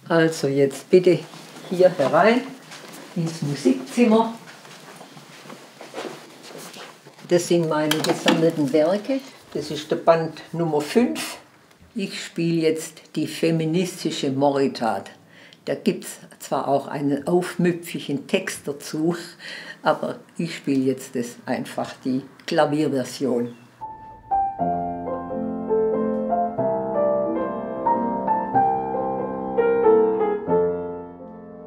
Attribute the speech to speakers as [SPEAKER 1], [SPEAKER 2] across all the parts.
[SPEAKER 1] Also jetzt bitte hier herein ins Musikzimmer. Das sind meine gesammelten Werke. Das ist der Band Nummer 5. Ich spiele jetzt die feministische Moritat. Da gibt es zwar auch einen aufmüpfigen Text dazu, aber ich spiele jetzt einfach die Klavierversion.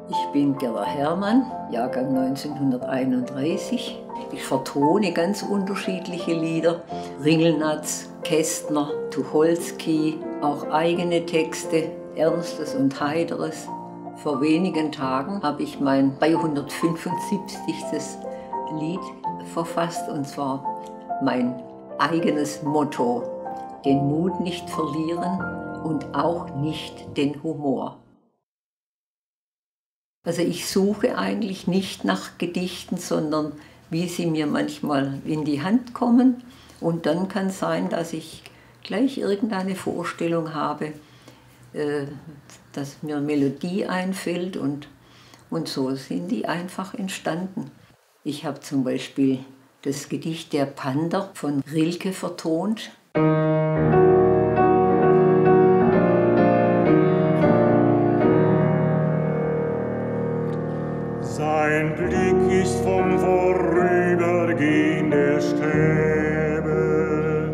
[SPEAKER 1] Ich bin Gerda Herrmann, Jahrgang 1931. Ich vertone ganz unterschiedliche Lieder. Ringelnatz, Kästner, Tucholsky, auch eigene Texte, Ernstes und Heiteres. Vor wenigen Tagen habe ich mein 375. Lied verfasst, und zwar mein eigenes Motto: den Mut nicht verlieren und auch nicht den Humor. Also ich suche eigentlich nicht nach Gedichten, sondern wie sie mir manchmal in die Hand kommen. Und dann kann es sein, dass ich gleich irgendeine Vorstellung habe, dass mir Melodie einfällt, und so sind die einfach entstanden. Ich habe zum Beispiel das Gedicht Der Panther von Rilke vertont.
[SPEAKER 2] Sein Blick ist vom Vorübergehen der Stäbe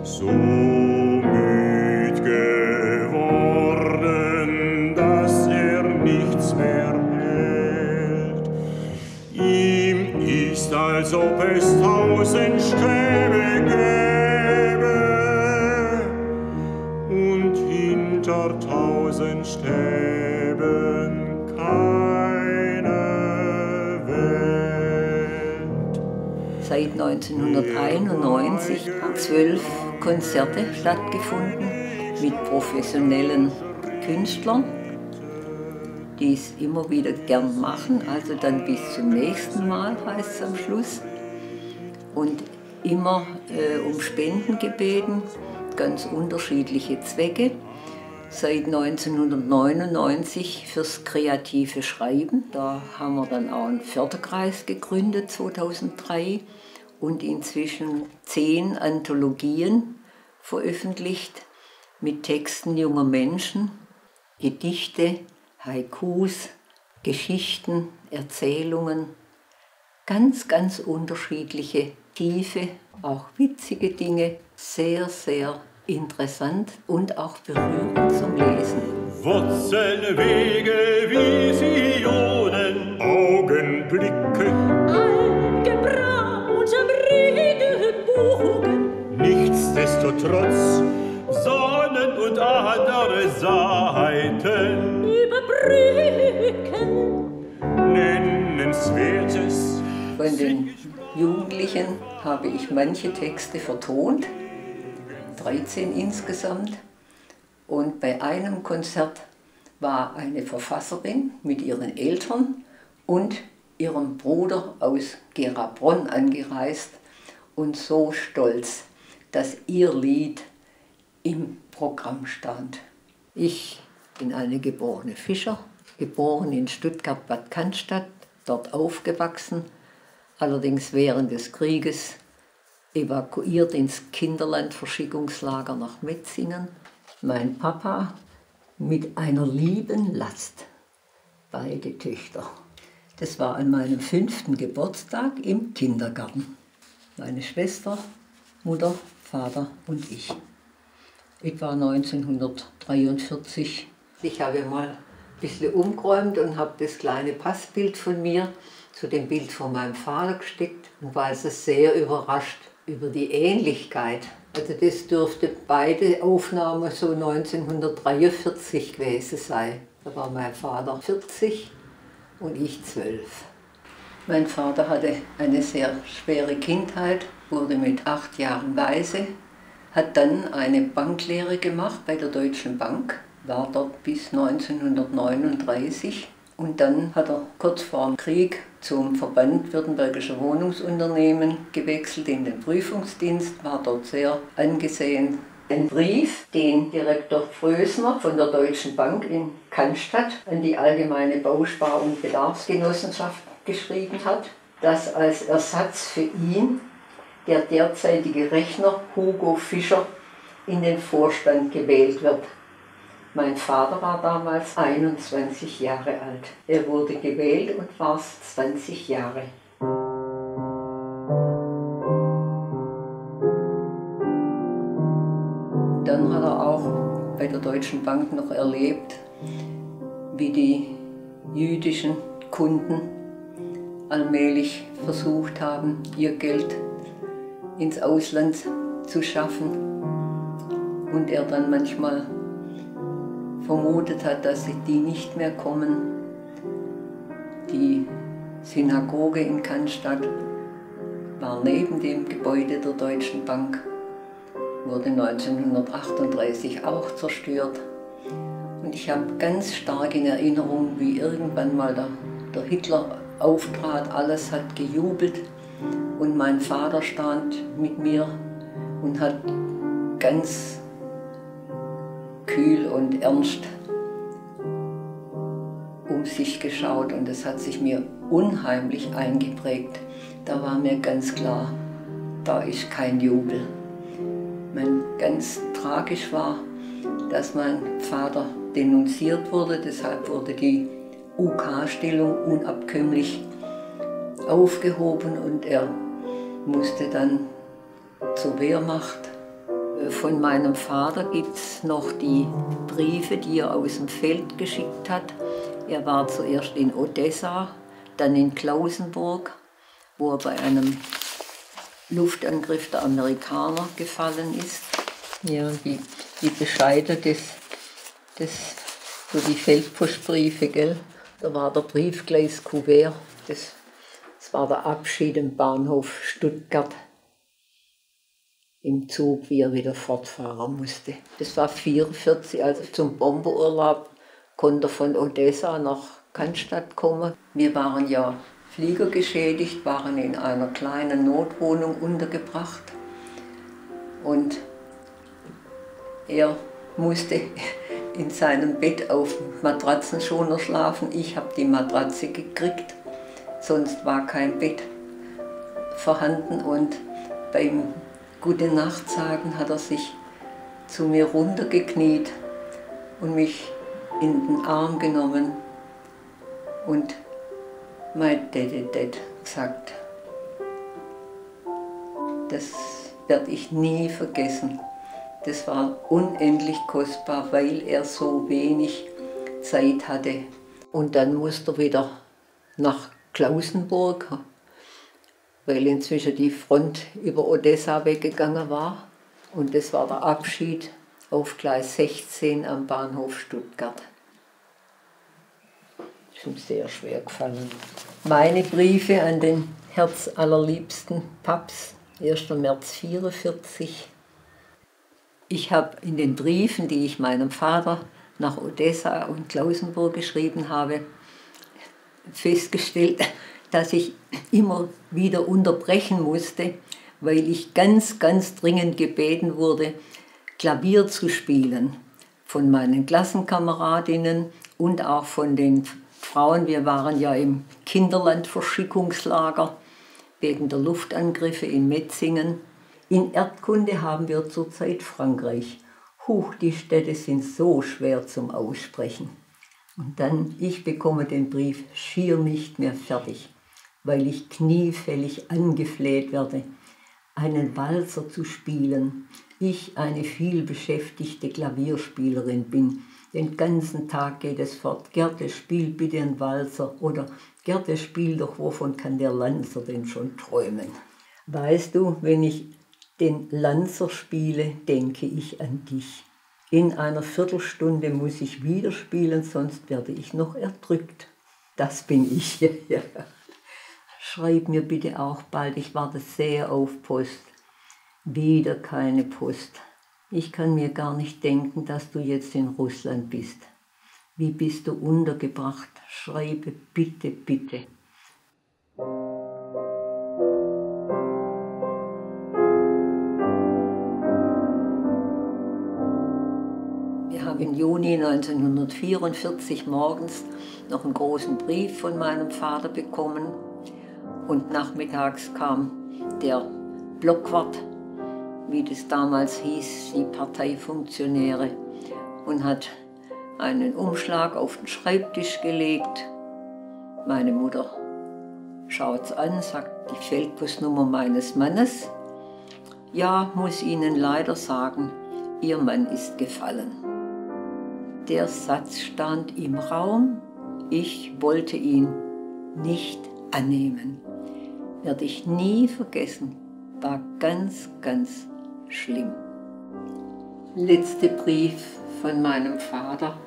[SPEAKER 2] so müd geworden, dass er nichts mehr hält. Ihm ist, als ob es 1000 Stäbe gäbe und hinter 1000 Stäben
[SPEAKER 1] Seit 1991 haben 12 Konzerte stattgefunden mit professionellen Künstlern, die es immer wieder gern machen. Also dann bis zum nächsten Mal, heißt es am Schluss. Und immer um Spenden gebeten, ganz unterschiedliche Zwecke. Seit 1999 fürs kreative Schreiben. Da haben wir dann auch einen Förderkreis gegründet, 2003. Und inzwischen 10 Anthologien veröffentlicht mit Texten junger Menschen, Gedichte, Haikus, Geschichten, Erzählungen. Ganz, ganz unterschiedliche, tiefe, auch witzige Dinge. Sehr, sehr interessant und auch berührend zum Lesen.
[SPEAKER 2] Wurzelwege, Visionen, Augenblicke,
[SPEAKER 3] eingebraut am Regenbogen.
[SPEAKER 2] Nichtsdestotrotz Sonnen und andere Seiten,
[SPEAKER 3] Überbrücken.
[SPEAKER 2] Nennenswertes.
[SPEAKER 1] Von den Jugendlichen habe ich manche Texte vertont, 13 insgesamt. Und bei einem Konzert war eine Verfasserin mit ihren Eltern und ihrem Bruder aus Gerabronn angereist und so stolz, dass ihr Lied im Programm stand. Ich bin eine geborene Fischer, geboren in Stuttgart-Bad Cannstatt, dort aufgewachsen, allerdings während des Krieges evakuiert ins Kinderlandverschickungslager nach Metzingen. Mein Papa mit einer lieben Last, beide Töchter. Das war an meinem 5. Geburtstag im Kindergarten. Meine Schwester, Mutter, Vater und ich. Etwa 1943. Ich habe mal ein bisschen umgeräumt und habe das kleine Passbild von mir zu dem Bild von meinem Vater gesteckt und war also sehr überrascht über die Ähnlichkeit. Also das dürfte beide Aufnahmen so 1943 gewesen sein. Da war mein Vater 40 und ich 12. Mein Vater hatte eine sehr schwere Kindheit, wurde mit 8 Jahren Waise, hat dann eine Banklehre gemacht bei der Deutschen Bank, war dort bis 1939 und dann hat er kurz vor dem Krieg zum Verband Württembergischer Wohnungsunternehmen gewechselt in den Prüfungsdienst, war dort sehr angesehen, Ein Brief, den Direktor Frösner von der Deutschen Bank in Cannstatt an die Allgemeine Bauspar- und Bedarfsgenossenschaft geschrieben hat, dass als Ersatz für ihn der derzeitige Rechner Hugo Fischer in den Vorstand gewählt wird. Mein Vater war damals 21 Jahre alt. Er wurde gewählt und war 20 Jahre. Dann hat er auch bei der Deutschen Bank noch erlebt, wie die jüdischen Kunden allmählich versucht haben, ihr Geld ins Ausland zu schaffen und er dann manchmal vermutet hat, dass die nicht mehr kommen. Die Synagoge in Cannstatt war neben dem Gebäude der Deutschen Bank, wurde 1938 auch zerstört. Und ich habe ganz stark in Erinnerung, wie irgendwann mal der Hitler auftrat, alles hat gejubelt und mein Vater stand mit mir und hat ganz kühl und ernst um sich geschaut und das hat sich mir unheimlich eingeprägt. Da war mir ganz klar, da ist kein Jubel. Ganz tragisch war, dass mein Vater denunziert wurde, deshalb wurde die UK-Stellung unabkömmlich aufgehoben und er musste dann zur Wehrmacht. Von meinem Vater gibt es noch die Briefe, die er aus dem Feld geschickt hat. Er war zuerst in Odessa, dann in Klausenburg, wo er bei einem Luftangriff der Amerikaner gefallen ist. Ja, die Bescheide, so die Feldpostbriefe, gell? Da war der Briefgleiskuvert, das war der Abschied im Bahnhof Stuttgart. Im Zug, wie er wieder fortfahren musste. Das war 1944, also zum Bomberurlaub konnte er von Odessa nach Cannstatt kommen. Wir waren ja fliegergeschädigt, waren in einer kleinen Notwohnung untergebracht und er musste in seinem Bett auf Matratzenschoner schlafen. Ich habe die Matratze gekriegt, sonst war kein Bett vorhanden und beim Gute Nacht sagen hat er sich zu mir runtergekniet und mich in den Arm genommen und mein Dad gesagt. Das werde ich nie vergessen. Das war unendlich kostbar, weil er so wenig Zeit hatte. Und dann musste er wieder nach Klausenburg, weil inzwischen die Front über Odessa weggegangen war. Und das war der Abschied auf Gleis 16 am Bahnhof Stuttgart. Das ist ihm sehr schwer gefallen. Meine Briefe an den herzallerliebsten Paps, 1. März 1944. Ich habe in den Briefen, die ich meinem Vater nach Odessa und Klausenburg geschrieben habe, festgestellt, dass ich immer wieder unterbrechen musste, weil ich ganz, ganz dringend gebeten wurde, Klavier zu spielen. Von meinen Klassenkameradinnen und auch von den Frauen. Wir waren ja im Kinderlandverschickungslager wegen der Luftangriffe in Metzingen. In Erdkunde haben wir zurzeit Frankreich. Huch, die Städte sind so schwer zum Aussprechen. Und dann, ich bekomme den Brief schier nicht mehr fertig, weil ich kniefällig angefleht werde, einen Walzer zu spielen. Ich, eine vielbeschäftigte Klavierspielerin bin. Den ganzen Tag geht es fort. Gerte, spiel bitte einen Walzer. Oder Gerte, spiel doch, wovon kann der Lanzer denn schon träumen? Weißt du, wenn ich den Lanzer spiele, denke ich an dich. In einer Viertelstunde muss ich wieder spielen, sonst werde ich noch erdrückt. Das bin ich. Ja. Schreib mir bitte auch bald, ich warte sehr auf Post. Wieder keine Post. Ich kann mir gar nicht denken, dass du jetzt in Russland bist. Wie bist du untergebracht? Schreibe bitte, bitte. habe im Juni 1944 morgens noch einen großen Brief von meinem Vater bekommen und nachmittags kam der Blockwart, wie das damals hieß, die Parteifunktionäre, und hat einen Umschlag auf den Schreibtisch gelegt. Meine Mutter schaut's an, sagt die Feldbusnummer meines Mannes. Ja, muss Ihnen leider sagen, Ihr Mann ist gefallen. Der Satz stand im Raum, ich wollte ihn nicht annehmen. Werde ich nie vergessen, war ganz, ganz schlimm. Letzter Brief von meinem Vater.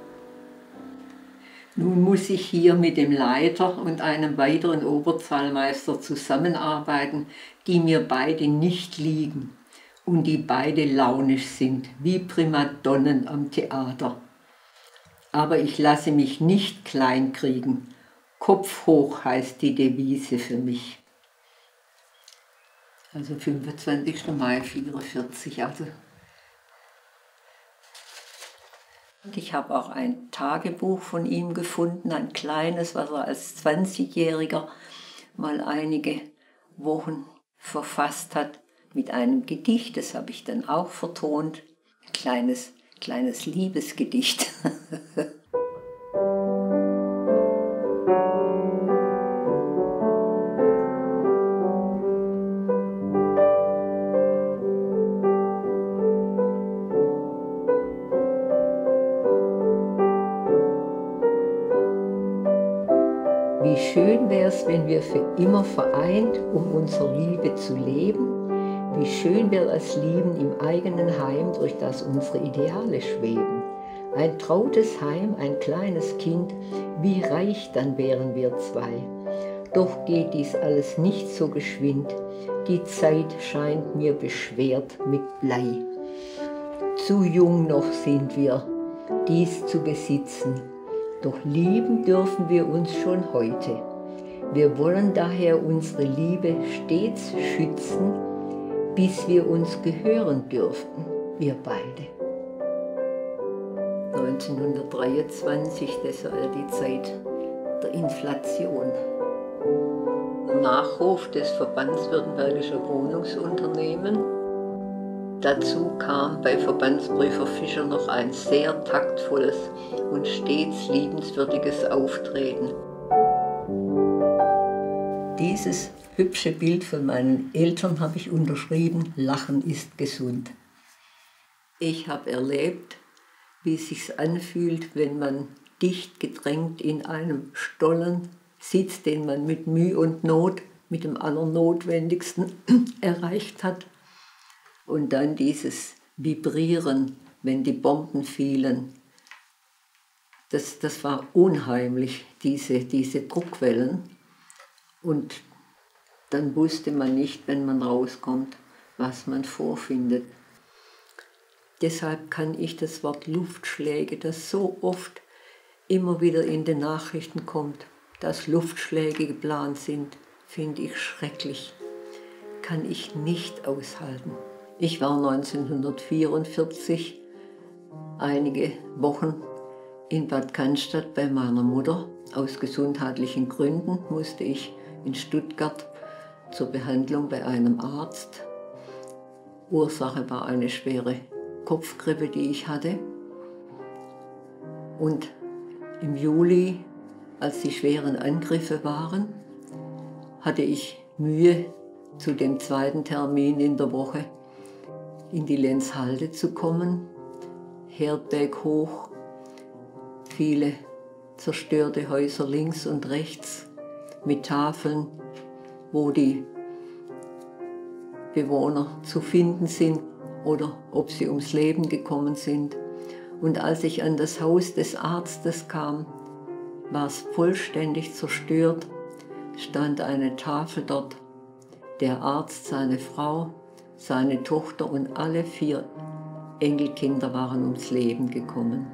[SPEAKER 1] Nun muss ich hier mit dem Leiter und einem weiteren Oberpfallmeister zusammenarbeiten, die mir beide nicht liegen und die beide launisch sind, wie Primadonnen am Theater. Aber ich lasse mich nicht kleinkriegen. Kopf hoch heißt die Devise für mich. Also 25. Mai 1944. Und ich habe auch ein Tagebuch von ihm gefunden, ein kleines, was er als 20-Jähriger mal einige Wochen verfasst hat, mit einem Gedicht, das habe ich dann auch vertont, ein kleines Liebesgedicht. Wie schön wär's, wenn wir für immer vereint, um unsere Liebe zu leben. Wie schön wär es lieben im eigenen Heim, durch das unsere Ideale schweben. Ein trautes Heim, ein kleines Kind, wie reich dann wären wir zwei. Doch geht dies alles nicht so geschwind, die Zeit scheint mir beschwert mit Blei. Zu jung noch sind wir, dies zu besitzen, doch lieben dürfen wir uns schon heute. Wir wollen daher unsere Liebe stets schützen, bis wir uns gehören dürften, wir beide. 1923, das war ja die Zeit der Inflation. Nachruf des Verbands Württembergischer Wohnungsunternehmen. Dazu kam bei Verbandsprüfer Fischer noch ein sehr taktvolles und stets liebenswürdiges Auftreten. Dieses hübsche Bild von meinen Eltern habe ich unterschrieben, Lachen ist gesund. Ich habe erlebt, wie es sich anfühlt, wenn man dicht gedrängt in einem Stollen sitzt, den man mit Mühe und Not, mit dem Allernotwendigsten erreicht hat. Und dann dieses Vibrieren, wenn die Bomben fielen. Das war unheimlich, diese Druckwellen. Und dann wusste man nicht, wenn man rauskommt, was man vorfindet. Deshalb kann ich das Wort Luftschläge, das so oft immer wieder in den Nachrichten kommt, dass Luftschläge geplant sind, finde ich schrecklich. Kann ich nicht aushalten. Ich war 1944 einige Wochen in Bad Cannstatt bei meiner Mutter. Aus gesundheitlichen Gründen musste ich in Stuttgart zur Behandlung bei einem Arzt. Ursache war eine schwere Kopfgrippe, die ich hatte. Und im Juli, als die schweren Angriffe waren, hatte ich Mühe, zu dem zweiten Termin in der Woche in die Lenzhalde zu kommen. Herdberg hoch, viele zerstörte Häuser links und rechts mit Tafeln, wo die Bewohner zu finden sind oder ob sie ums Leben gekommen sind. Und als ich an das Haus des Arztes kam, war es vollständig zerstört, stand eine Tafel dort. Der Arzt, seine Frau, seine Tochter und alle 4 Enkelkinder waren ums Leben gekommen.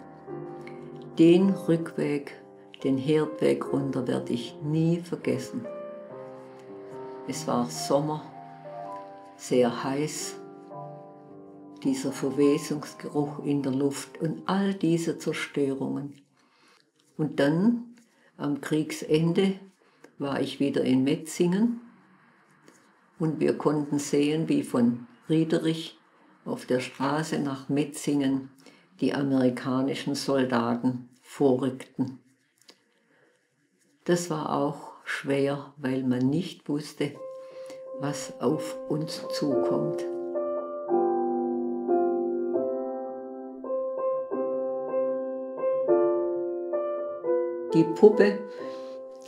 [SPEAKER 1] Den Rückweg, den Herdweg runter, werde ich nie vergessen. Es war Sommer, sehr heiß. dieser Verwesungsgeruch in der Luft und all diese Zerstörungen. Und dann, am Kriegsende, war ich wieder in Metzingen und wir konnten sehen, wie von Riederich auf der Straße nach Metzingen die amerikanischen Soldaten vorrückten. Das war auch schwer, weil man nicht wusste, was auf uns zukommt. Die Puppe,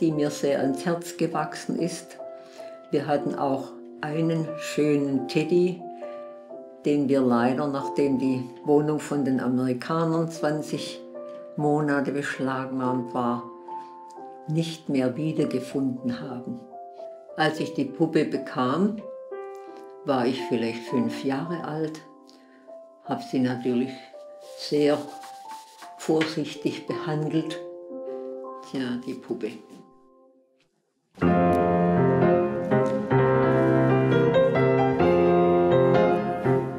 [SPEAKER 1] die mir sehr ans Herz gewachsen ist. Wir hatten auch einen schönen Teddy, den wir leider, nachdem die Wohnung von den Amerikanern 20 Monate beschlagnahmt war, nicht mehr wiedergefunden haben. Als ich die Puppe bekam, war ich vielleicht 5 Jahre alt, habe sie natürlich sehr vorsichtig behandelt. Tja, die Puppe.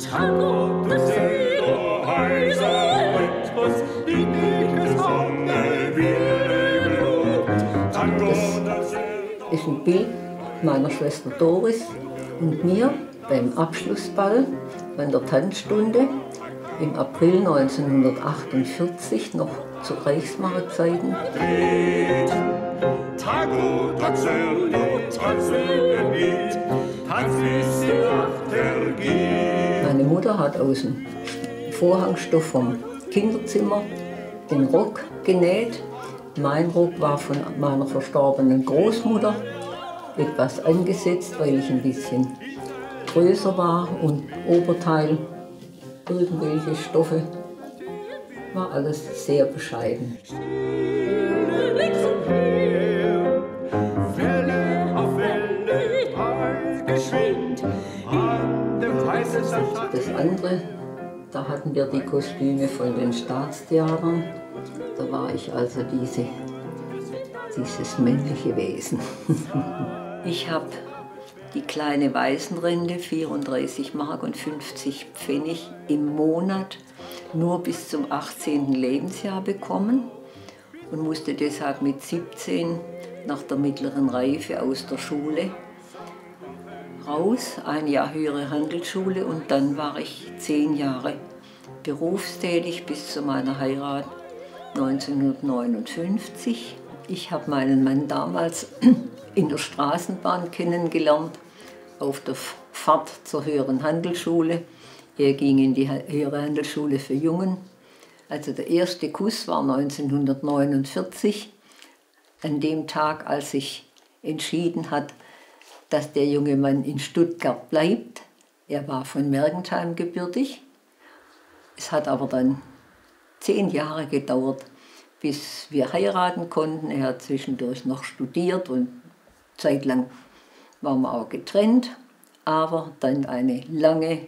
[SPEAKER 3] Tango, das
[SPEAKER 1] ist ein Bild meiner Schwester Doris und mir beim Abschlussball von der Tanzstunde im April 1948, noch zu Reichsmarkzeiten. Meine Mutter hat aus dem Vorhangstoff vom Kinderzimmer den Rock genäht. Mein Rock war von meiner verstorbenen Großmutter etwas angesetzt, weil ich ein bisschen größer war und Oberteil, irgendwelche Stoffe, war alles sehr bescheiden. Das andere, da hatten wir die Kostüme von den Staatstheatern. Da war ich also dieses männliche Wesen. Ich habe die kleine Waisenrente, 34 Mark und 50 Pfennig im Monat, nur bis zum 18. Lebensjahr bekommen und musste deshalb mit 17 nach der mittleren Reife aus der Schule raus, 1 Jahr höhere Handelsschule, und dann war ich 10 Jahre berufstätig bis zu meiner Heirat 1959. Ich habe meinen Mann damals in der Straßenbahn kennengelernt, auf der Fahrt zur höheren Handelsschule. Er ging in die höhere Handelsschule für Jungen. Also der erste Kuss war 1949, an dem Tag, als sich entschieden hat, dass der junge Mann in Stuttgart bleibt. Er war von Mergentheim gebürtig. Es hat aber dann 10 Jahre gedauert, bis wir heiraten konnten. Er hat zwischendurch noch studiert und zeitlang waren wir auch getrennt. Aber dann eine lange,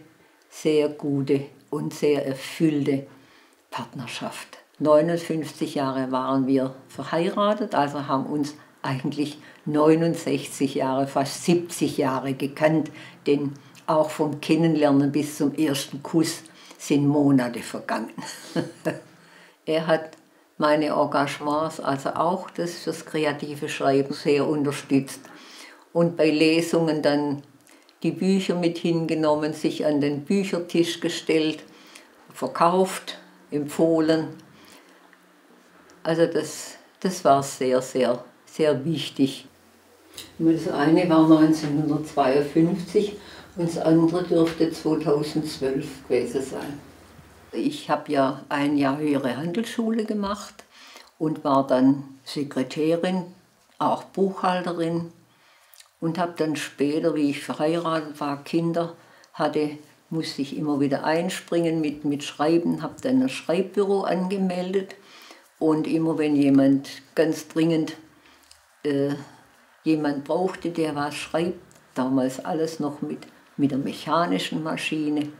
[SPEAKER 1] sehr gute und sehr erfüllte Partnerschaft. 59 Jahre waren wir verheiratet, also haben uns eigentlich 69 Jahre, fast 70 Jahre gekannt, denn auch vom Kennenlernen bis zum ersten Kuss sind Monate vergangen. Er hat meine Engagements, also auch das fürs kreative Schreiben, sehr unterstützt und bei Lesungen dann die Bücher mit hingenommen, sich an den Büchertisch gestellt, verkauft, empfohlen. Also das war sehr, sehr, sehr wichtig. Das eine war 1952 und das andere dürfte 2012 gewesen sein. Ich habe ja 1 Jahr höhere Handelsschule gemacht und war dann Sekretärin, auch Buchhalterin und habe dann später, wie ich verheiratet war, Kinder hatte, musste ich immer wieder einspringen mit Schreiben, habe dann ein Schreibbüro angemeldet und immer wenn jemand ganz dringend jemand brauchte, der was schreibt, damals alles noch mit der mechanischen Maschine.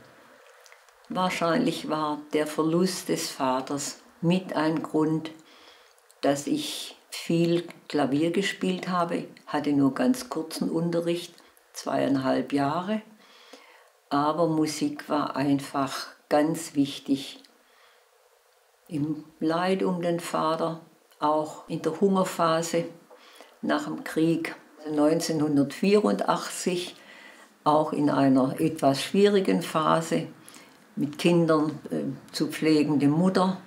[SPEAKER 1] Wahrscheinlich war der Verlust des Vaters mit ein Grund, dass ich viel Klavier gespielt habe, hatte nur ganz kurzen Unterricht, 2,5 Jahre. Aber Musik war einfach ganz wichtig. Im Leid um den Vater, auch in der Hungerphase nach dem Krieg 1984, auch in einer etwas schwierigen Phase mit Kindern zu pflegende Mutter,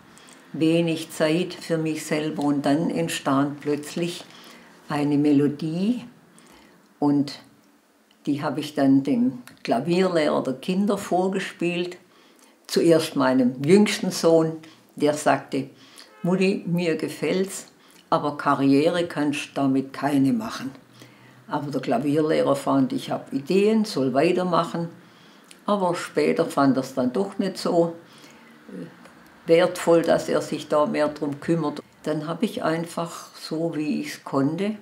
[SPEAKER 1] wenig Zeit für mich selber und dann entstand plötzlich eine Melodie und die habe ich dann dem Klavierlehrer der Kinder vorgespielt. Zuerst meinem jüngsten Sohn, der sagte, Mutti, mir gefällt's, aber Karriere kannst du damit keine machen. Aber der Klavierlehrer fand, ich habe Ideen, soll weitermachen. Aber später fand er es dann doch nicht so wertvoll, dass er sich da mehr drum kümmert. Dann habe ich einfach, so wie ich es konnte,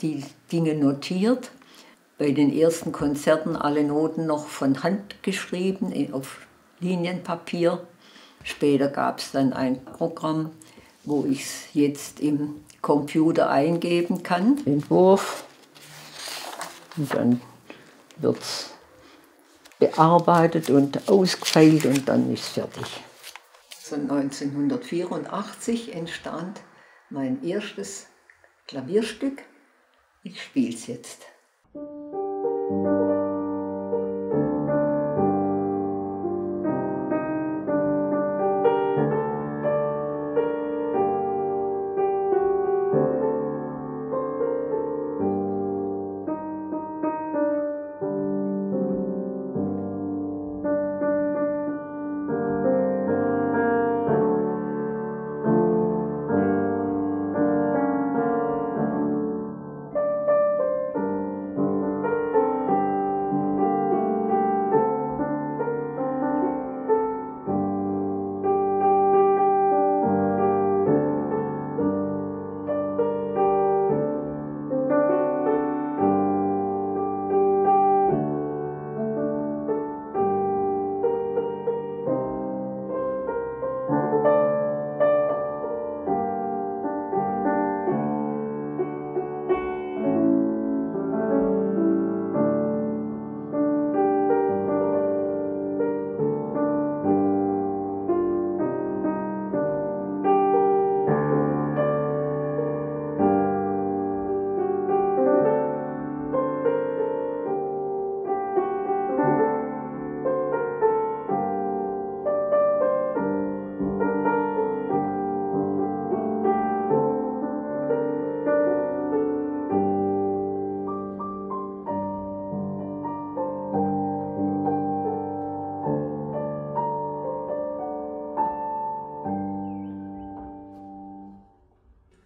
[SPEAKER 1] die Dinge notiert. Bei den ersten Konzerten alle Noten noch von Hand geschrieben, auf Linienpapier. Später gab es dann ein Programm, wo ich es jetzt im Computer eingeben kann. Entwurf. Und dann wird es bearbeitet und ausgefeilt und dann ist es fertig. So 1984 entstand mein erstes Klavierstück. Ich spiele es jetzt.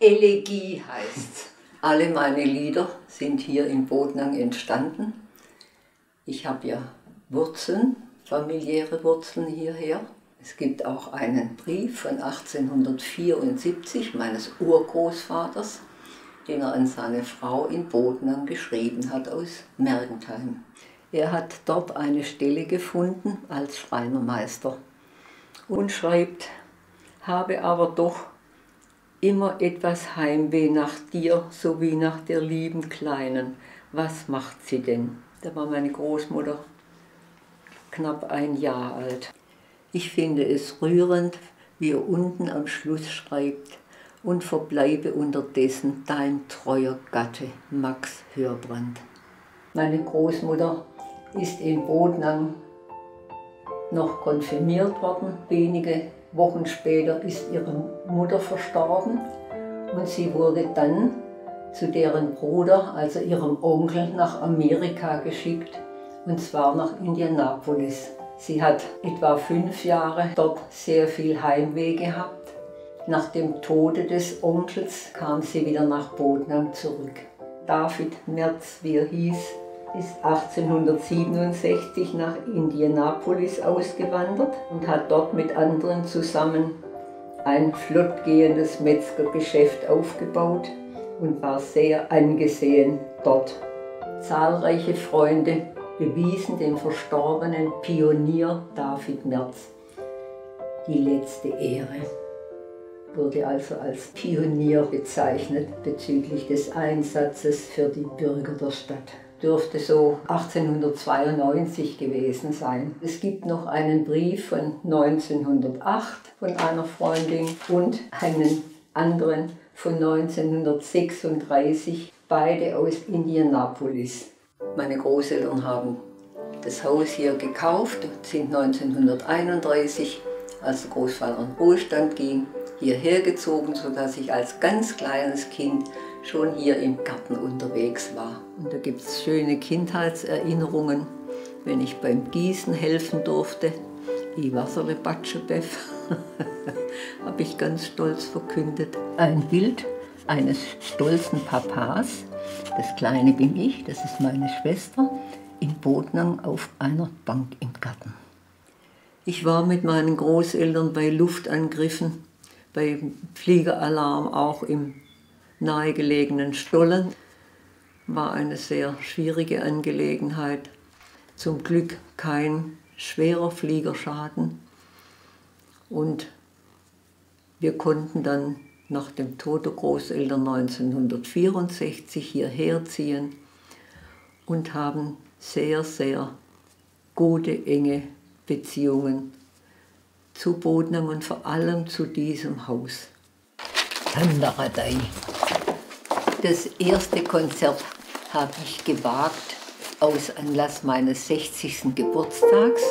[SPEAKER 1] Elegie heißt's. Alle meine Lieder sind hier in Bodnang entstanden. Ich habe ja Wurzeln, familiäre Wurzeln hierher. Es gibt auch einen Brief von 1874 meines Urgroßvaters, den er an seine Frau in Bodnang geschrieben hat aus Mergentheim. Er hat dort eine Stelle gefunden als Schreinermeister und schreibt, habe aber doch immer etwas Heimweh nach dir, sowie nach der lieben Kleinen. Was macht sie denn? Da war meine Großmutter knapp 1 Jahr alt. Ich finde es rührend, wie er unten am Schluss schreibt, und verbleibe unterdessen dein treuer Gatte, Max Hörbrand. Meine Großmutter ist in Bodnang noch konfirmiert worden. Wenige Wochen später ist ihre Mutter verstorben und sie wurde dann zu deren Bruder, also ihrem Onkel, nach Amerika geschickt, und zwar nach Indianapolis. Sie hat etwa 5 Jahre dort sehr viel Heimweh gehabt. Nach dem Tode des Onkels kam sie wieder nach Bodnang zurück. David Merz, wie er hieß, ist 1867 nach Indianapolis ausgewandert und hat dort mit anderen zusammen ein flottgehendes Metzgergeschäft aufgebaut und war sehr angesehen dort. Zahlreiche Freunde bewiesen dem verstorbenen Pionier David Merz die letzte Ehre. Wurde also als Pionier bezeichnet bezüglich des Einsatzes für die Bürger der Stadt dürfte so 1892 gewesen sein. Es gibt noch einen Brief von 1908 von einer Freundin und einen anderen von 1936, beide aus Indianapolis. Meine Großeltern haben das Haus hier gekauft und sind 1931, als der Großvater in Ruhestand ging, hierher gezogen, sodass ich als ganz kleines Kind schon hier im Garten unterwegs war. Und da gibt es schöne Kindheitserinnerungen, wenn ich beim Gießen helfen durfte. Die Wasserle Batschebeff habe ich ganz stolz verkündet. Ein Bild eines stolzen Papas, das Kleine bin ich, das ist meine Schwester, in Bodnang auf einer Bank im Garten. Ich war mit meinen Großeltern bei Luftangriffen, bei Fliegeralarm auch im nahegelegenen Stollen. War eine sehr schwierige Angelegenheit. Zum Glück kein schwerer Fliegerschaden. Und wir konnten dann nach dem Tod der Großeltern 1964 hierher ziehen und haben sehr, sehr gute, enge Beziehungen zu Bodnang und vor allem zu diesem Haus. Tandaradei. Das erste Konzert habe ich gewagt aus Anlass meines 60. Geburtstags.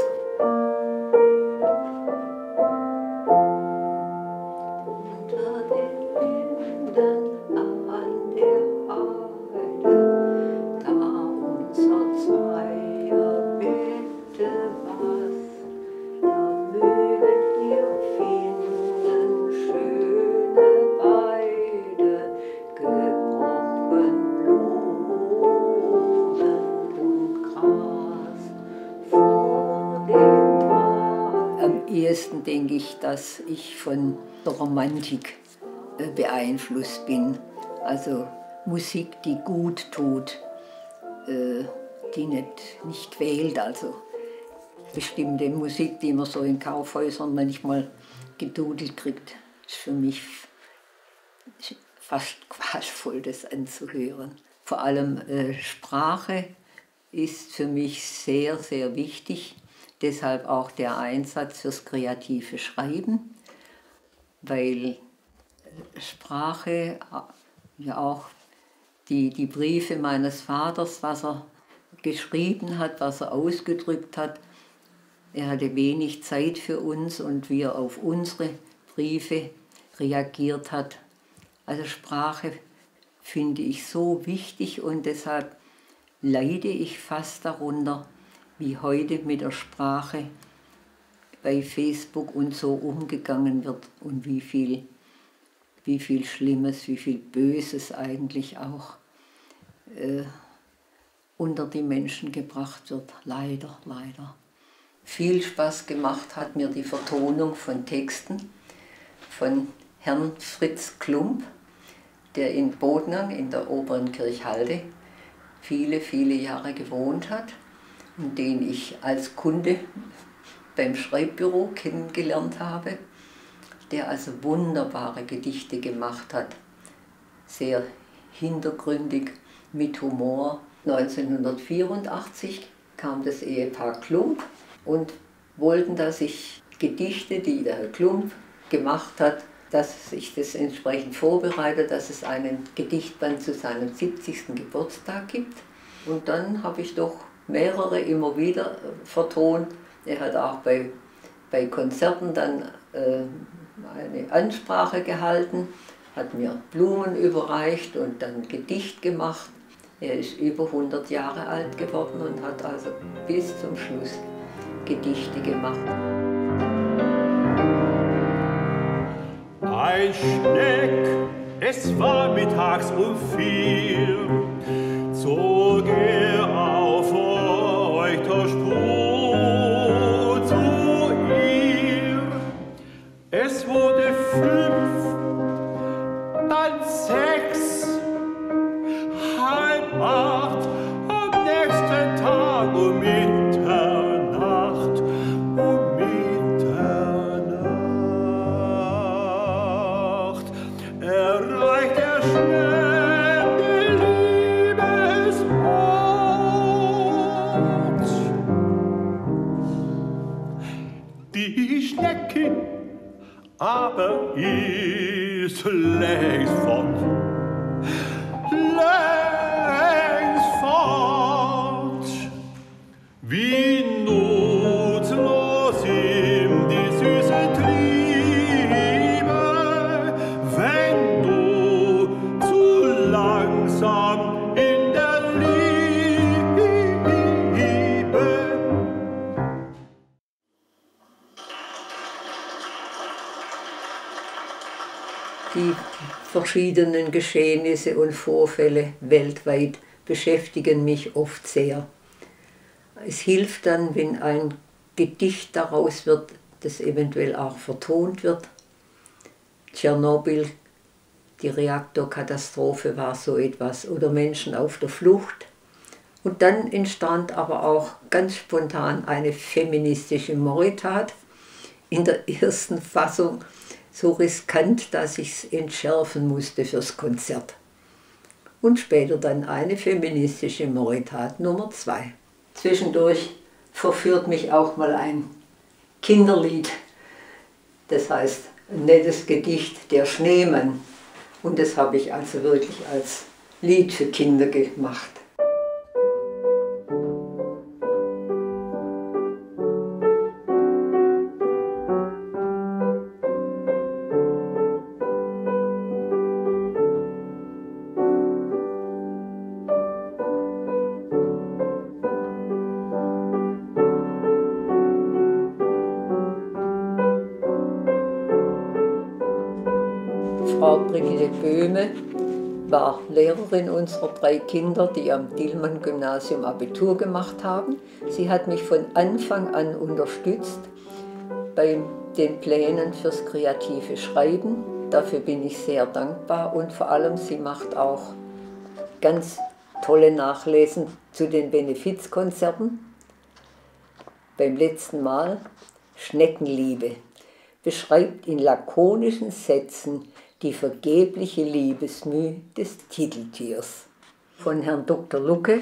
[SPEAKER 1] Denke ich, dass ich von der Romantik beeinflusst bin. Also Musik, die gut tut, die nicht quält. Also bestimmte Musik, die man so in Kaufhäusern manchmal gedudelt kriegt, ist für mich fast qualvoll, das anzuhören. Vor allem Sprache ist für mich sehr, sehr wichtig. Deshalb auch der Einsatz fürs kreative Schreiben, weil Sprache, ja auch die Briefe meines Vaters, was er geschrieben hat, was er ausgedrückt hat, er hatte wenig Zeit für uns und wie er auf unsere Briefe reagiert hat. Also Sprache finde ich so wichtig und deshalb leide ich fast darunter, wie heute mit der Sprache bei Facebook und so umgegangen wird und wie viel Schlimmes, wie viel Böses eigentlich auch unter die Menschen gebracht wird. Leider, leider. Viel Spaß gemacht hat mir die Vertonung von Texten von Herrn Fritz Klump, der in Bodnang in der Oberen Kirchhalde viele, viele Jahre gewohnt hat und den ich als Kunde beim Schreibbüro kennengelernt habe, der also wunderbare Gedichte gemacht hat, sehr hintergründig, mit Humor. 1984 kam das Ehepaar Klump und wollten, dass ich Gedichte, die der Herr Klump gemacht hat, dass ich das entsprechend vorbereite, dass es einen Gedichtband zu seinem 70. Geburtstag gibt. Und dann habe ich doch mehrere immer wieder vertont. Er hat auch bei Konzerten dann eine Ansprache gehalten, hat mir Blumen überreicht und dann Gedicht gemacht. Er ist über 100 Jahre alt geworden und hat also bis zum Schluss Gedichte gemacht.
[SPEAKER 2] Ein Schneck, es war mittags um 4, zog er auf feuchter Spur zu ihr. Es wurde 5, dann 6, halb 8, am nächsten Tag um Mitternacht, um Mitternacht. Erreicht er schnell die Liebesmord. aber ist längst fort. Längst fort. Wie nutzlos ihm die süße Triebe, wenn du zu langsam in der Liebe.
[SPEAKER 1] Die verschiedenen Geschehnisse und Vorfälle weltweit beschäftigen mich oft sehr. Es hilft dann, wenn ein Gedicht daraus wird, das eventuell auch vertont wird. Tschernobyl, die Reaktorkatastrophe war so etwas, oder Menschen auf der Flucht. Und dann entstand aber auch ganz spontan eine feministische Moritat. In der ersten Fassung so riskant, dass ich es entschärfen musste fürs Konzert. Und später dann eine feministische Moritat Nummer 2. Zwischendurch verführt mich auch mal ein Kinderlied, das heißt ein nettes Gedicht, der Schneemann. Und das habe ich also wirklich als Lied für Kinder gemacht. Frau Brigitte Böhme war Lehrerin unserer 3 Kinder, die am Dillmann-Gymnasium Abitur gemacht haben. Sie hat mich von Anfang an unterstützt bei den Plänen fürs kreative Schreiben. Dafür bin ich sehr dankbar und vor allem sie macht auch ganz tolle Nachlesen zu den Benefizkonzerten. Beim letzten Mal Schneckenliebe beschreibt in lakonischen Sätzen die vergebliche Liebesmüh des Titeltiers. Von Herrn Dr. Lucke,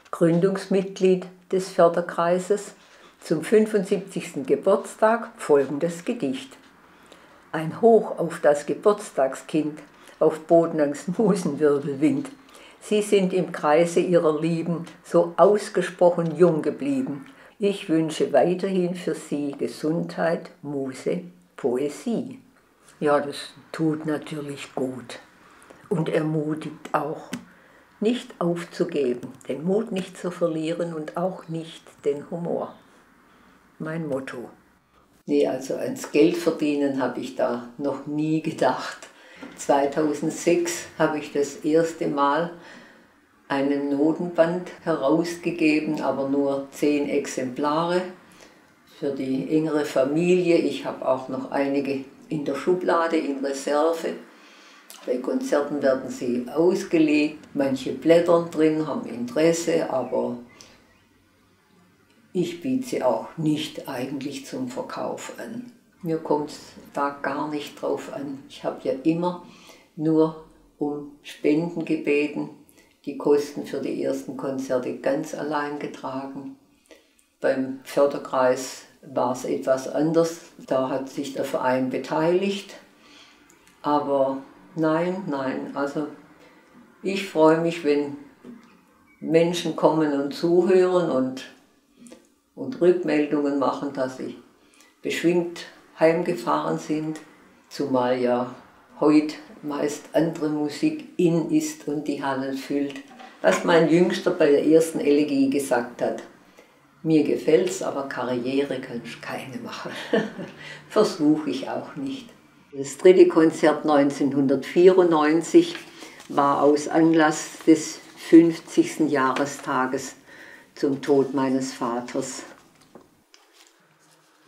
[SPEAKER 1] Gründungsmitglied des Förderkreises, zum 75. Geburtstag folgendes Gedicht. Ein Hoch auf das Geburtstagskind, auf Bodnangs Musenwirbelwind. Sie sind im Kreise ihrer Lieben so ausgesprochen jung geblieben. Ich wünsche weiterhin für Sie Gesundheit, Muse, Poesie. Ja, das tut natürlich gut und ermutigt auch, nicht aufzugeben, den Mut nicht zu verlieren und auch nicht den Humor. Mein Motto. Nee, also ans Geld verdienen habe ich da noch nie gedacht. 2006 habe ich das erste Mal einen Notenband herausgegeben, aber nur 10 Exemplare für die engere Familie. Ich habe auch noch einige in der Schublade in Reserve. Bei Konzerten werden sie ausgelegt, manche blättern drin, haben Interesse, aber ich biete sie auch nicht eigentlich zum Verkauf an. Mir kommt es da gar nicht drauf an. Ich habe ja immer nur um Spenden gebeten, die Kosten für die ersten Konzerte ganz allein getragen. Beim Förderkreis war es etwas anders, da hat sich der Verein beteiligt, aber nein, also ich freue mich, wenn Menschen kommen und zuhören und Rückmeldungen machen, dass sie beschwingt heimgefahren sind, zumal ja heute meist andere Musik in ist und die Hallen füllt. Was mein Jüngster bei der ersten Elegie gesagt hat: Mir gefällt's, aber Karriere kann ich keine machen. Versuche ich auch nicht. Das 3. Konzert 1994 war aus Anlass des 50. Jahrestages zum Tod meines Vaters.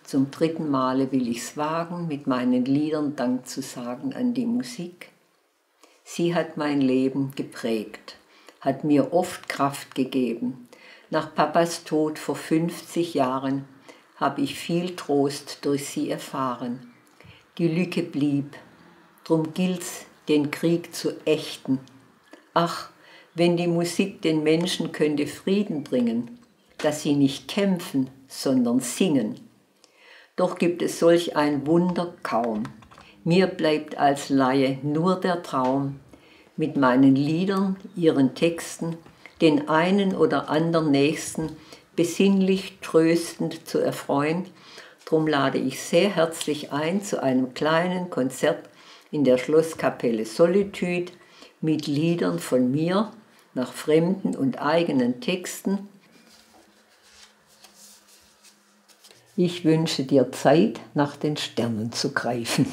[SPEAKER 1] Zum 3. Male will ich's wagen, mit meinen Liedern Dank zu sagen an die Musik. Sie hat mein Leben geprägt, hat mir oft Kraft gegeben. Nach Papas Tod vor 50 Jahren habe ich viel Trost durch sie erfahren. Die Lücke blieb, drum gilt's, den Krieg zu ächten. Ach, wenn die Musik den Menschen könnte Frieden bringen, dass sie nicht kämpfen, sondern singen. Doch gibt es solch ein Wunder kaum. Mir bleibt als Laie nur der Traum, mit meinen Liedern, ihren Texten, den einen oder anderen Nächsten besinnlich tröstend zu erfreuen. Drum lade ich sehr herzlich ein zu einem kleinen Konzert in der Schlosskapelle Solitude mit Liedern von mir nach fremden und eigenen Texten. Ich wünsche dir Zeit, nach den Sternen zu greifen.